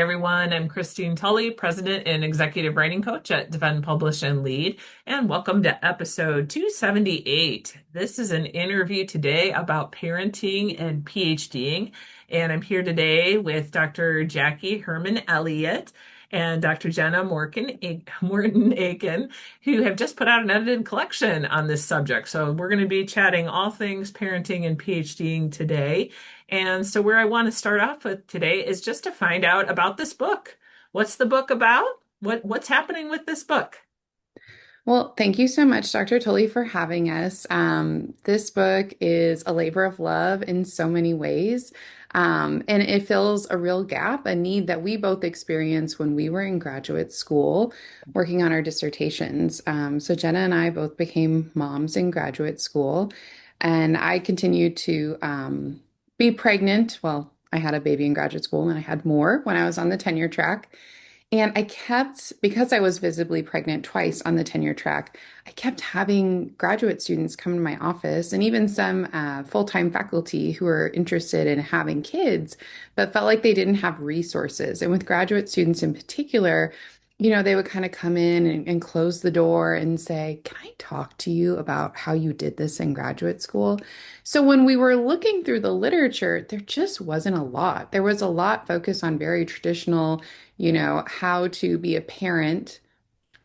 everyone. I'm Christine Tulley, President and Executive Writing Coach at Defend, Publish, and Lead, and welcome to episode 278. This is an interview today about parenting and PhDing, and I'm here today with Dr. Jackie Hoermann-Elliott and Dr. Jenna Morton-Aiken, who have just put out an edited collection on this subject. So we're going to be chatting all things parenting and PhDing today. And so where I want to start off with today is just to find out about this book. What's the book about? What's happening with this book? Well, thank you so much, Dr. Tully, for having us. This book is a labor of love in so many ways, and it fills a real gap, a need that we both experienced when we were in graduate school working on our dissertations. So Jenna and I both became moms in graduate school, and I continued to be pregnant. Well, I had a baby in graduate school, and I had more when I was on the tenure track. And I kept, because I was visibly pregnant twice on the tenure track, I kept having graduate students come to my office and even some full-time faculty who were interested in having kids, but felt like they didn't have resources. And with graduate students in particular, they would kind of come in and close the door and say, "Can I talk to you about how you did this in graduate school?" So when we were looking through the literature, there just wasn't a lot. There was a lot focused on very traditional, how to be a parent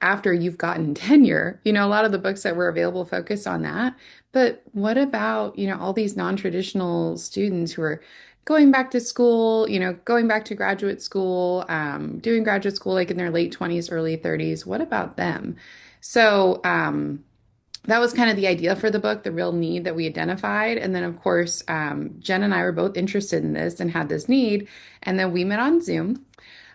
after you've gotten tenure. A lot of the books that were available focus on that. But what about, all these non-traditional students who are going back to school, going back to graduate school, doing graduate school like in their late 20s, early 30s? What about them? So, that was kind of the idea for the book, the real need that we identified. And then, of course, Jen and I were both interested in this and had this need. And then we met on Zoom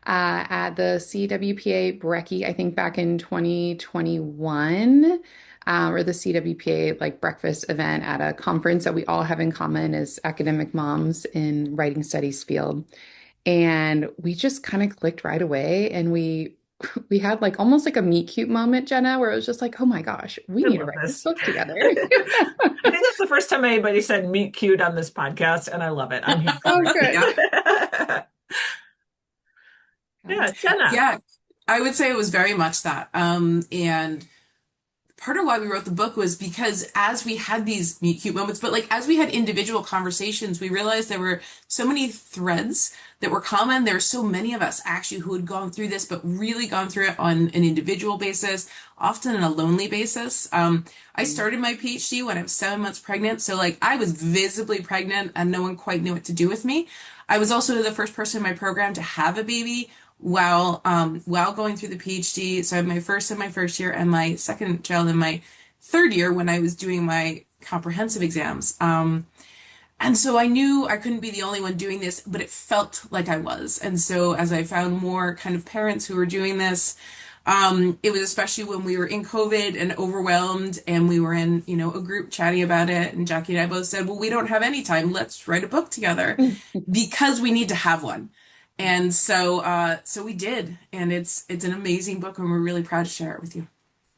at the CWPA Breckie, I think back in 2021, or the CWPA like breakfast event at a conference that we all have in common as academic moms in writing studies field. And we just kind of clicked right away, and we had like almost like a meet cute moment, Jenna, where it was just like, oh my gosh, we I need to love write this this. book together. I think that's the first time anybody said meet cute on this podcast, and I love it. I'm here Oh, for good. it. Yeah, Jenna. Yeah, I would say it was very much that. And part of why we wrote the book was because as we had these meet cute moments, but like as we had individual conversations, we realized there were so many threads that were common. There were so many of us actually who had gone through this, but really gone through it on an individual basis, often on a lonely basis. I started my PhD when I was 7 months pregnant. So like I was visibly pregnant and no one quite knew what to do with me. I was also the first person in my program to have a baby while going through the PhD. So I had my first in my first year and my second child in my third year when I was doing my comprehensive exams. And so I knew I couldn't be the only one doing this, but it felt like I was. And so as I found more kind of parents who were doing this, it was especially when we were in COVID and overwhelmed and we were in, a group chatting about it. And Jackie and I both said, well, we don't have any time. Let's write a book together because we need to have one. And so we did, and it's an amazing book, and we're really proud to share it with you.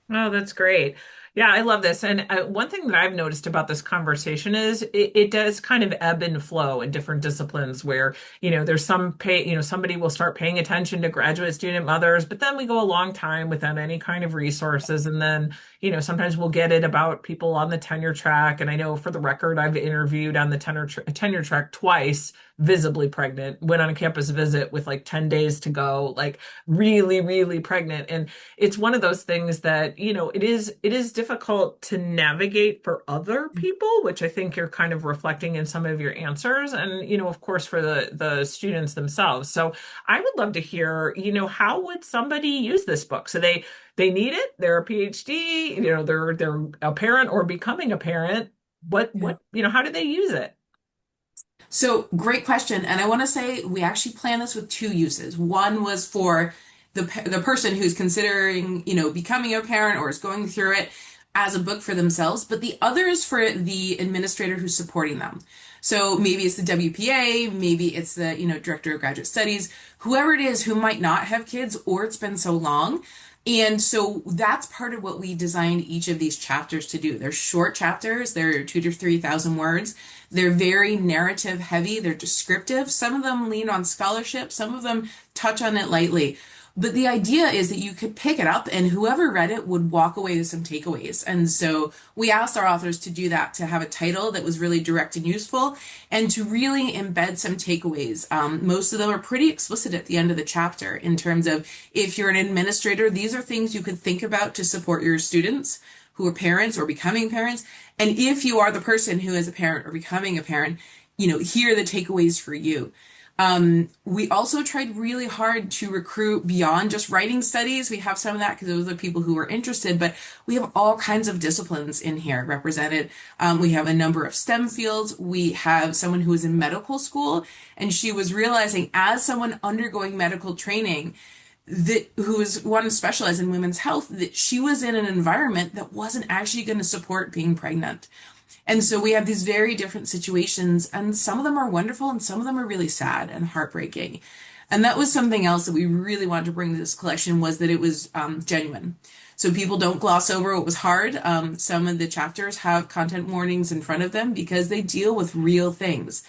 Oh, that's great. Yeah, I love this. And one thing that I've noticed about this conversation is it does kind of ebb and flow in different disciplines where, there's somebody will start paying attention to graduate student mothers, but then we go a long time without any kind of resources. And then, sometimes we'll get it about people on the tenure track. And I know for the record, I've interviewed on the tenure track twice, visibly pregnant, went on a campus visit with like 10 days to go, like really, really pregnant. And it's one of those things that, it is difficult to navigate for other people, which I think you're kind of reflecting in some of your answers. And, of course, for the students themselves. So I would love to hear, how would somebody use this book? So they need it, they're a PhD, they're a parent or becoming a parent. How do they use it? So great question. And I want to say we actually planned this with two uses. One was for the person who's considering, becoming a parent or is going through it as a book for themselves, but the other is for the administrator who's supporting them. So maybe it's the WPA, maybe it's the, Director of Graduate Studies, whoever it is who might not have kids or it's been so long. And so that's part of what we designed each of these chapters to do. They're short chapters, they're 2 to 3 thousand words. They're very narrative heavy, they're descriptive. Some of them lean on scholarship, some of them touch on it lightly. But the idea is that you could pick it up and whoever read it would walk away with some takeaways. And so we asked our authors to do that, to have a title that was really direct and useful and to really embed some takeaways. Most of them are pretty explicit at the end of the chapter in terms of if you're an administrator, these are things you could think about to support your students who are parents or becoming parents. And if you are the person who is a parent or becoming a parent, here are the takeaways for you. We also tried really hard to recruit beyond just writing studies. We have some of that because those are people who are interested, but we have all kinds of disciplines in here represented. We have a number of STEM fields. We have someone who is in medical school, and she was realizing as someone undergoing medical training that who was wanting to specialize in women's health, that she was in an environment that wasn't actually going to support being pregnant. And so we have these very different situations, and some of them are wonderful, and some of them are really sad and heartbreaking. And that was something else that we really wanted to bring to this collection was that it was genuine. So people don't gloss over what was hard. Some of the chapters have content warnings in front of them because they deal with real things.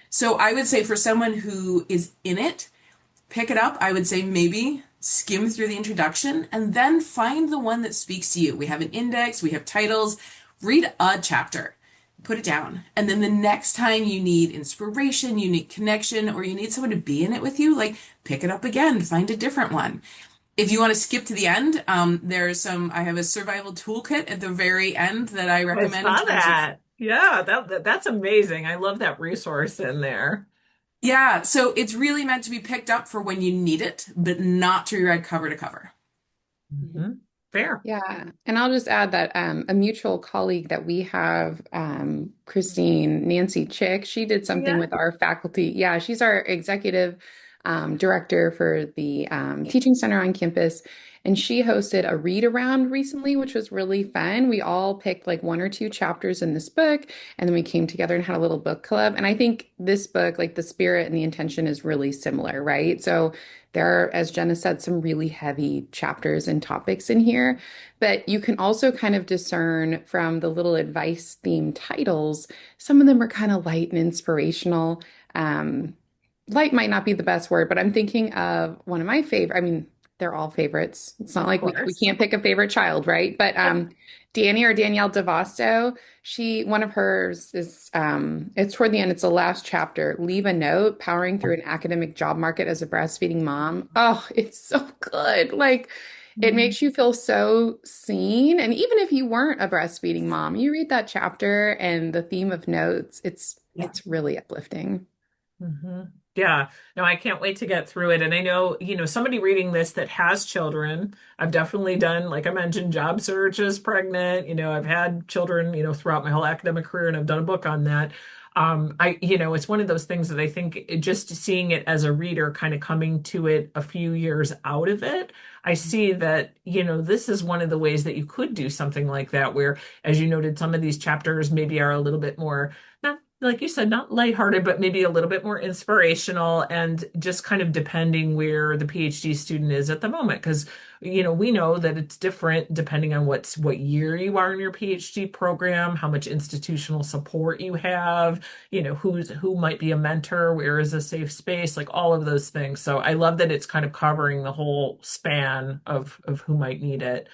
So I would say for someone who is in it, pick it up. I would say maybe skim through the introduction and then find the one that speaks to you. We have an index, we have titles. Read a chapter, put it down. And then the next time you need inspiration, you need connection, or you need someone to be in it with you, like pick it up again, find a different one. If you want to skip to the end, I have a survival toolkit at the very end that I I recommend in saw terms of, that. Yeah, that's amazing. I love that resource in there. yeah, so it's really meant to be picked up for when you need it, but not to be read cover to cover. Hmm. Fair. Yeah, and I'll just add that a mutual colleague that we have, Christine Nancy Chick, she did something Yeah. with our faculty. Yeah, she's our executive director for the teaching center on campus, and she hosted a read around recently, which was really fun. We all picked like 1 or 2 chapters in this book, and then we came together and had a little book club. And I think this book, like the spirit and the intention, is really similar, right? So there are, as Jenna said, some really heavy chapters and topics in here, but you can also kind of discern from the little advice themed titles, some of them are kind of light and inspirational. Light might not be the best word, but I'm thinking of one of my favorite. I mean, they're all favorites. It's not Of like we course. can't pick a favorite child, right? But Danny or Danielle DeVosto, one of hers is it's toward the end, it's the last chapter. Leave a note, powering through an academic job market as a breastfeeding mom. Oh, it's so good. Like it Mhm. makes you feel so seen. And even if you weren't a breastfeeding mom, you read that chapter and the theme of notes, Yeah. it's really uplifting. Hmm. Yeah. No, I can't wait to get through it. And I know, somebody reading this that has children, I've definitely done, like I mentioned, job searches, pregnant, I've had children, throughout my whole academic career, and I've done a book on that. It's one of those things that I think just seeing it as a reader, kind of coming to it a few years out of it, I see that, this is one of the ways that you could do something like that, where, as you noted, some of these chapters maybe are a little bit more, not like you said, not lighthearted, but maybe a little bit more inspirational and just kind of depending where the PhD student is at the moment. Because, we know that it's different depending on what year you are in your PhD program, how much institutional support you have, who might be a mentor, where is a safe space, like all of those things. So I love that it's kind of covering the whole span of who might need it.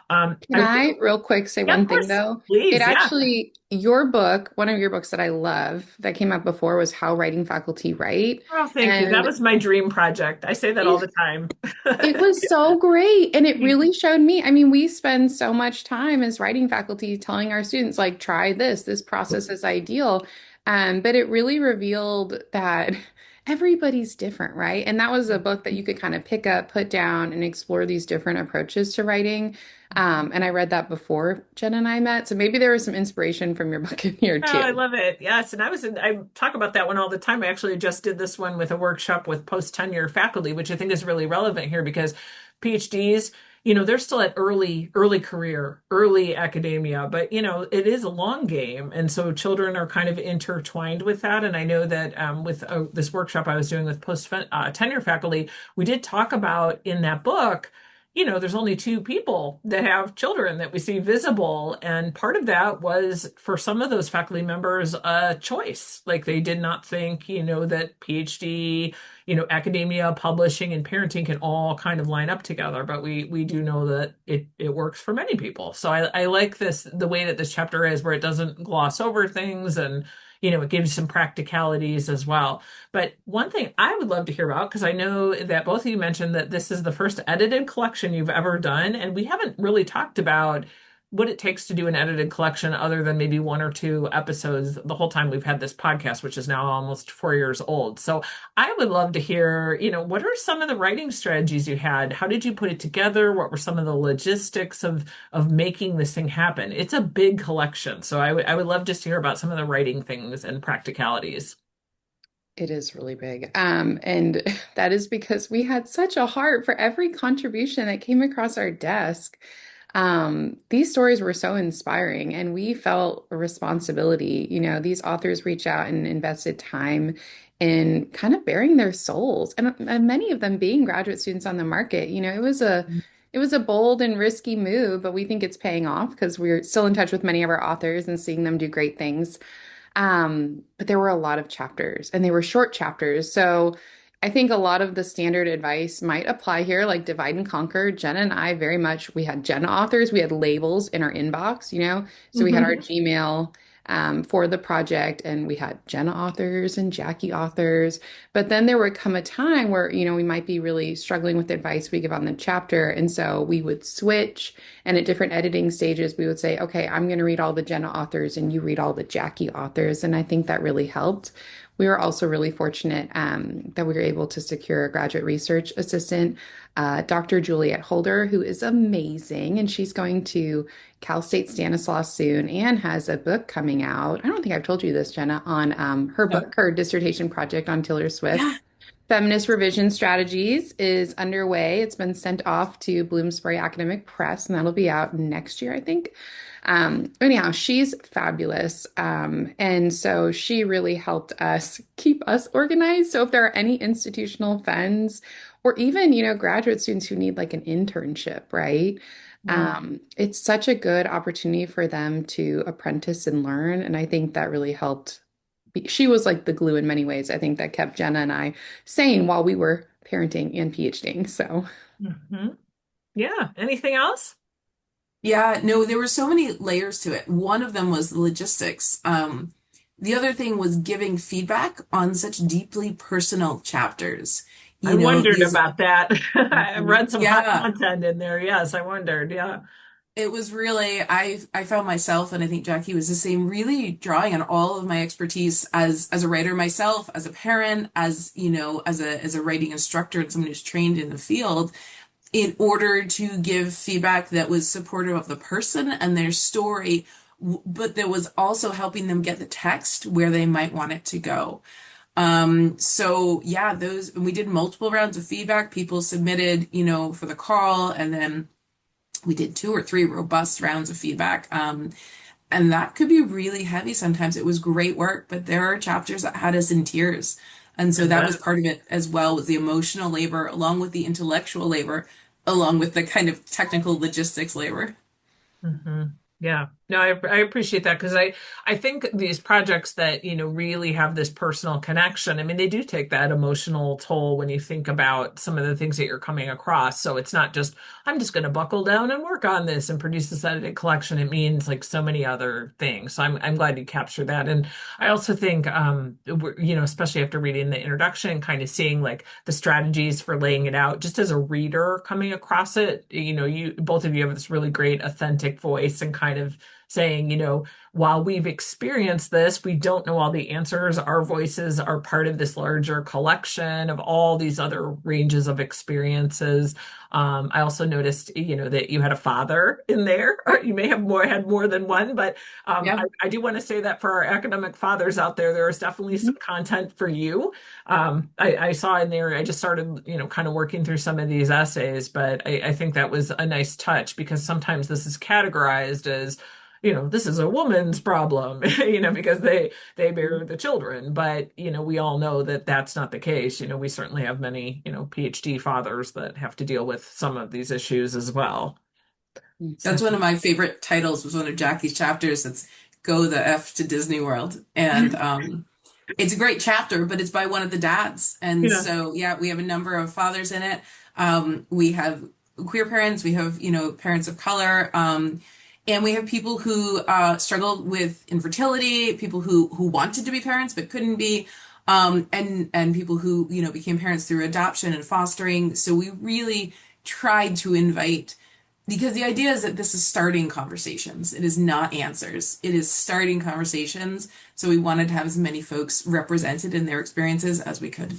Can I real quick say Yeah, of one thing course, though? It please, yeah. actually, your book, one of your books that I love that came out before was How Writing Faculty Write. Oh, thank you. That And was my dream project. I say that all the time. it was so great. And it really showed me. I mean, we spend so much time as writing faculty telling our students, like, try this process is ideal. But it really revealed that everybody's different, right? And that was a book that you could kind of pick up, put down, and explore these different approaches to writing. And I read that before Jen and I met. So maybe there was some inspiration from your book in here Oh, I too. love it. Yes. And I talk about that one all the time. I actually just did this one with a workshop with post tenure faculty, which I think is really relevant here because PhDs, they're still at early career, early academia, but it is a long game. And so children are kind of intertwined with that. And I know that with this workshop I was doing with post tenure faculty, we did talk about in that book, there's only two people that have children that we see visible. And part of that was for some of those faculty members, a choice. Like they did not think, that PhD, academia, publishing, and parenting can all kind of line up together. But we do know that it works for many people. So I like the way that this chapter is, where it doesn't gloss over things, and it gives some practicalities as well. But one thing I would love to hear about, because I know that both of you mentioned that this is the first edited collection you've ever done, and we haven't really talked about what it takes to do an edited collection other than maybe one or two episodes the whole time we've had this podcast, which is now almost 4 years old. So I would love to hear, what are some of the writing strategies you had? How did you put it together? What were some of the logistics of making this thing happen? It's a big collection. So I would love just to hear about some of the writing things and practicalities. It is really big. And that is because we had such a heart for every contribution that came across our desk. These stories were so inspiring, and we felt a responsibility. These authors reached out and invested time in kind of bearing their souls, and many of them being graduate students on the market. It was a bold and risky move, but we think it's paying off because we're still in touch with many of our authors and seeing them do great things. But there were a lot of chapters, and they were short chapters. So I think a lot of the standard advice might apply here, like divide and conquer. Jenna and I very much, we had Jenna authors, we had labels in our inbox, so we had our Mhm. Gmail for the project, and we had Jenna authors and Jackie authors. But then there would come a time where, we might be really struggling with the advice we give on the chapter. And so we would switch, and at different editing stages, we would say, okay, I'm going to read all the Jenna authors and you read all the Jackie authors. And I think that really helped. We were also really fortunate that we were able to secure a graduate research assistant, Dr. Juliet Holder, who is amazing. And she's going to Cal State Stanislaus soon and has a book coming out. I don't think I've told you this, Jenna, on her Oh, book, her dissertation project on Taylor Swift. Yeah. Feminist Revision Strategies is underway. It's been sent off to Bloomsbury Academic Press, and that'll be out next year, I think. Anyhow, she's fabulous. And so she really helped us keep us organized. So if there are any institutional friends or even, graduate students who need like an internship, right? mm. It's such a good opportunity for them to apprentice and learn. And I think that really helped. She was like the glue in many ways, I think, that kept Jenna and I sane while we were parenting and PhDing. So. Mhm. Yeah. Anything else? Yeah, no, there were so many layers to it. One of them was the logistics. The other thing was giving feedback on such deeply personal chapters. I wondered These, about that. I read some hot yeah, content in there. Yes, I wondered. Yeah. it was really, I found myself, and I think Jackie was the same, really drawing on all of my expertise as a writer myself, as a parent, as a writing instructor and someone who's trained in the field, in order to give feedback that was supportive of the person and their story, but that was also helping them get the text where they might want it to go. So yeah, those, we did multiple rounds of feedback. People submitted, for the call, and then we did 2 or 3 robust rounds of feedback. And that could be really heavy sometimes. It was great work, but there are chapters that had us in tears. And I so that was bet. part of it as well, was the emotional labor along with the intellectual labor, along with the kind of technical logistics labor. Hmm. Yeah, no, I appreciate that because I think these projects that really have this personal connection. I mean, they do take that emotional toll when you think about some of the things that you're coming across. So it's not just I'm just going to buckle down and work on this and produce this edited collection. It means like so many other things. So I'm glad you captured that. And I also think especially after reading the introduction, kind of seeing like the strategies for laying it out, just as a reader coming across it. You both of you have this really great authentic voice and kind of saying, while we've experienced this, we don't know all the answers. Our voices are part of this larger collection of all these other ranges of experiences. I also noticed, that you had a father in there. Or you may have had more than one, but Yeah. I do want to say that for our academic fathers out there, there is definitely some content for you. I saw in there, I just started, kind of working through some of these essays, but I think that was a nice touch because sometimes this is categorized as, this is a woman's problem, because they bear the children. But, we all know that that's not the case. We certainly have many, PhD fathers that have to deal with some of these issues as well. That's one of my favorite titles, was one of Jackie's chapters. That's Go the F to Disney World. And it's a great chapter, but it's by one of the dads. And Yeah. so, yeah, we have a number of fathers in it. We have queer parents, we have, parents of color, and we have people who struggled with infertility, people who wanted to be parents but couldn't be, and people who, became parents through adoption and fostering. So we really tried to invite, because the idea is that this is starting conversations. It is not answers. It is starting conversations. So we wanted to have as many folks represented in their experiences as we could.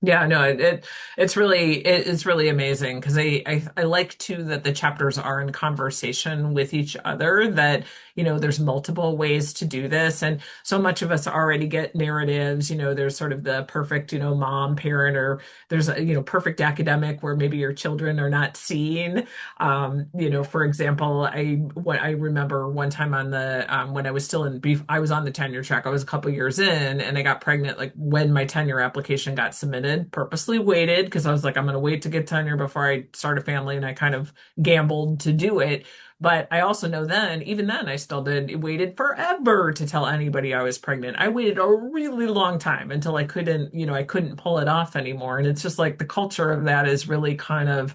Yeah, no, it's really amazing because I like too that the chapters are in conversation with each other, that there's multiple ways to do this, and so much of us already get narratives. There's sort of the perfect mom parent, or there's a perfect academic where maybe your children are not seen. For example, I remember one time on the when I was still in beef, I was on the tenure track. I was a couple years in, and I got pregnant like when my tenure application got submitted. Purposely waited because I was like, I'm going to wait to get tenure before I start a family, and I kind of gambled to do it. But I also know then, even then, I still waited forever to tell anybody I was pregnant. I waited a really long time until I couldn't pull it off anymore. And it's just like the culture of that is really kind of,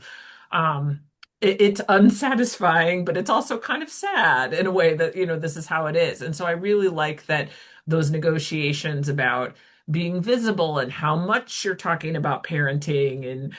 it's unsatisfying, but it's also kind of sad in a way that, this is how it is. And so I really like that those negotiations about being visible and how much you're talking about parenting and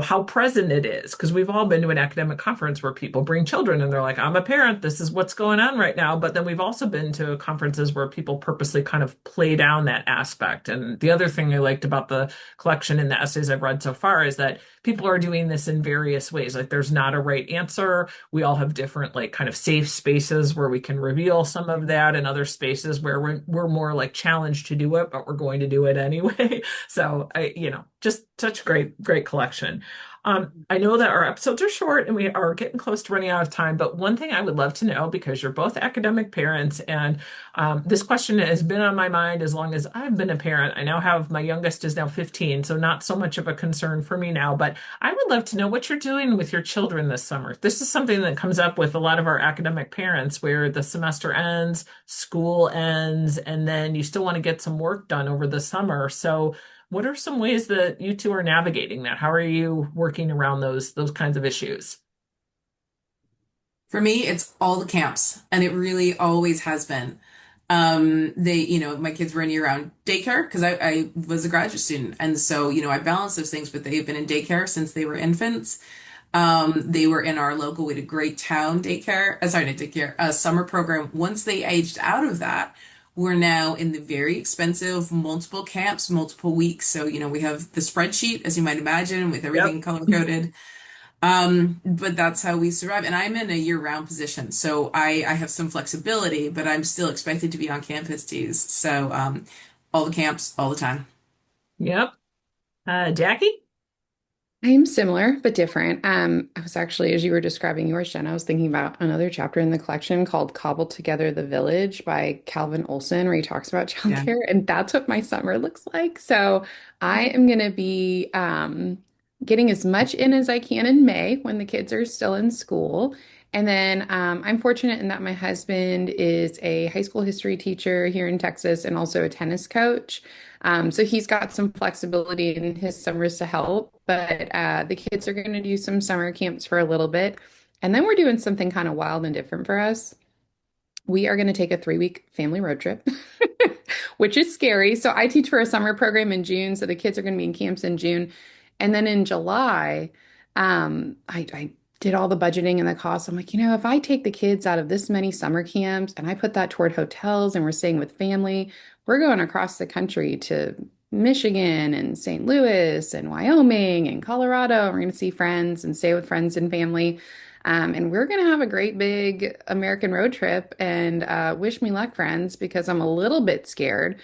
how present it is, because we've all been to an academic conference where people bring children and they're like, I'm a parent, this is what's going on right now. But then we've also been to conferences where people purposely kind of play down that aspect. And the other thing I liked about the collection and the essays I've read so far is that people are doing this in various ways. Like there's not a right answer. We all have different like kind of safe spaces where we can reveal some of that, and other spaces where we're more like challenged to do it, but we're going to do it anyway. So just such great collection. I know that our episodes are short and we are getting close to running out of time, but one thing I would love to know, because you're both academic parents, and this question has been on my mind as long as I've been a parent. I now have, my youngest is now 15, so not so much of a concern for me now, but I would love to know what you're doing with your children this summer. This is something that comes up with a lot of our academic parents, where the semester ends, school ends, and then you still want to get some work done over the summer. So what are some ways that you two are navigating that? How are you working around those kinds of issues? For me, it's all the camps, and it really always has been. My kids were in year-round daycare because I was a graduate student, and so I balance those things. But they've been in daycare since they were infants. They were in our local, we had a great town daycare, sorry, not daycare, summer program. Once they aged out of that, we're now in the very expensive multiple camps, multiple weeks. So, we have the spreadsheet, as you might imagine, with Yep. everything color coded. But that's how we survive. And I'm in a year-round position, so I have some flexibility, but I'm still expected to be on campus days. So, all the camps, all the time. Yep. Jackie? I'm similar but different. I was actually, as you were describing yours, Jen, I was thinking about another chapter in the collection called Cobble Together the Village by Calvin Olson, where he talks about Yeah. childcare, and that's what my summer looks like. So I am going to be getting as much in as I can in May when the kids are still in school. And then I'm fortunate in that my husband is a high school history teacher here in Texas and also a tennis coach. So he's got some flexibility in his summers to help, but the kids are going to do some summer camps for a little bit. And then we're doing something kind of wild and different for us. We are going to take a 3-week family road trip, which is scary. So I teach for a summer program in June. So the kids are going to be in camps in June. And then in July, I did all the budgeting and the costs. I'm like, if I take the kids out of this many summer camps and I put that toward hotels and we're staying with family, we're going across the country to Michigan and St. Louis and Wyoming and Colorado. We're going to see friends and stay with friends and family. And we're going to have a great big American road trip. And wish me luck, friends, because I'm a little bit scared.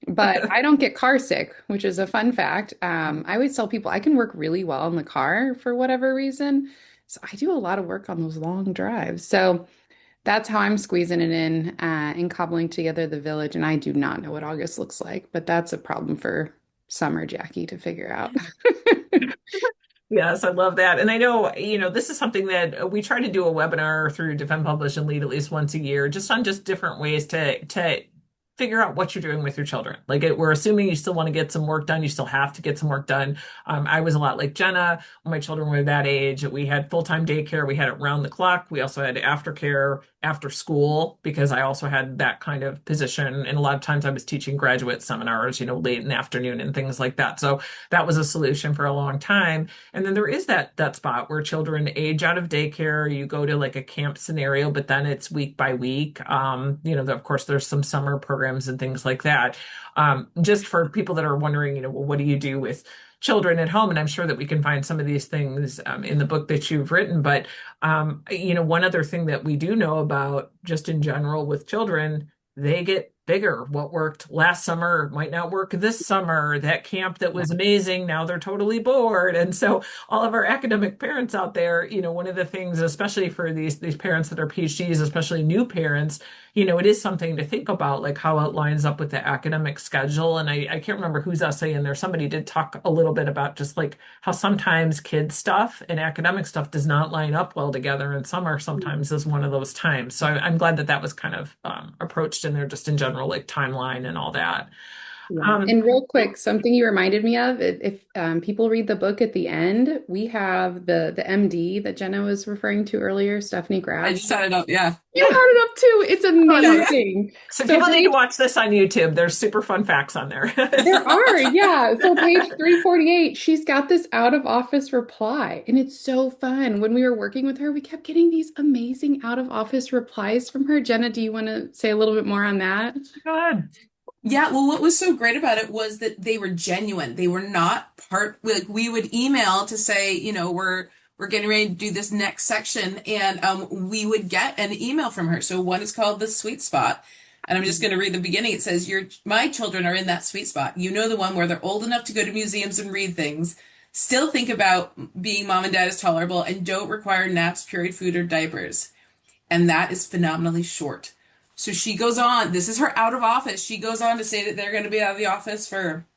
But I don't get car sick, which is a fun fact. I always tell people I can work really well in the car for whatever reason. So I do a lot of work on those long drives. So that's how I'm squeezing it in and cobbling together the village. And I do not know what August looks like, but that's a problem for summer Jackie to figure out. Yes, I love that. And I know, this is something that we try to do a webinar through Defend, Publish, and Lead at least once a year, just on just different ways to figure out what you're doing with your children. Like we're assuming you still want to get some work done. You still have to get some work done. I was a lot like Jenna when my children were that age. We had full-time daycare. We had it round the clock. We also had aftercare after school because I also had that kind of position. And a lot of times I was teaching graduate seminars, late in the afternoon and things like that. So that was a solution for a long time. And then there is that spot where children age out of daycare. You go to like a camp scenario, but then it's week by week. Of course, there's some summer programs and things like that. Just for people that are wondering, well, what do you do with children at home? And I'm sure that we can find some of these things in the book that you've written. But, one other thing that we do know about just in general with children, they get bigger. What worked last summer might not work this summer. That camp that was amazing, now they're totally bored. And so all of our academic parents out there, one of the things, especially for these parents that are PhDs, especially new parents, it is something to think about, like how it lines up with the academic schedule. And I can't remember whose essay in there. Somebody did talk a little bit about just like how sometimes kids stuff and academic stuff does not line up well together. And summer sometimes is one of those times. So I'm glad that was kind of approached in there just in general, like timeline and all that. Yeah. Um, And real quick, something you reminded me of, if people read the book at the end, we have the MD that Jenna was referring to earlier, Stephanie I Graf. just set it up. Yeah. You brought it up too. It's oh, yeah. amazing. So So people need page, to watch this on YouTube. There's super fun facts on there. there are, yeah. So page 348, she's got this out of office reply, and it's so fun. When we were working with her, we kept getting these amazing out of office replies from her. Jenna, do you want to say a little bit more on that? Good. Yeah, well, what was so great about it was that they were genuine. They were not like we would email to say, we're getting ready to do this next section, and we would get an email from her. So one is called the sweet spot, and I'm just going to read the beginning. It says, my children are in that sweet spot. The one where they're old enough to go to museums and read things, still think about being mom and dad is tolerable, and don't require naps, period food, or diapers. And that is phenomenally short. So she goes on, this is her out of office. She goes on to say that they're going to be out of the office for,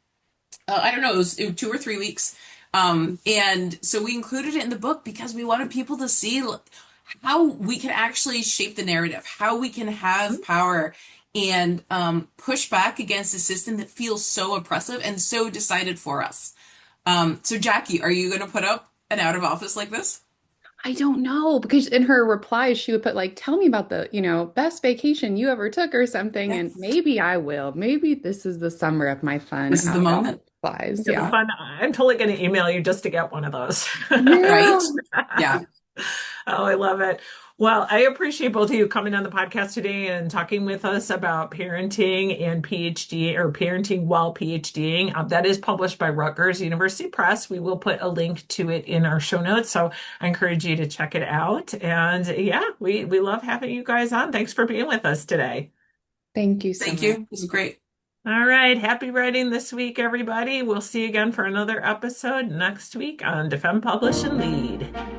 I don't know, it was 2 or 3 weeks. And so we included it in the book because we wanted people to see how we can actually shape the narrative, how we can have power and push back against a system that feels so oppressive and so decided for us. So Jackie, are you going to put up an out of office like this? I don't know because in her replies she would put like, tell me about the, best vacation you ever took or something. And Yes. maybe I will. Maybe this is the summer of my fun This is the out of moment, replies. It'll be Yeah. fun. I'm totally going to email you just to get one of those. Yeah. right? Yeah. Oh, I love it. Well, I appreciate both of you coming on the podcast today and talking with us about parenting and PhD or parenting while PhDing. That is published by Rutgers University Press. We will put a link to it in our show notes. So I encourage you to check it out. And yeah, we love having you guys on. Thanks for being with us today. Thank you so Thank much. you. This is great. All right. Happy writing this week, everybody. We'll see you again for another episode next week on Defend, Publish, and Lead.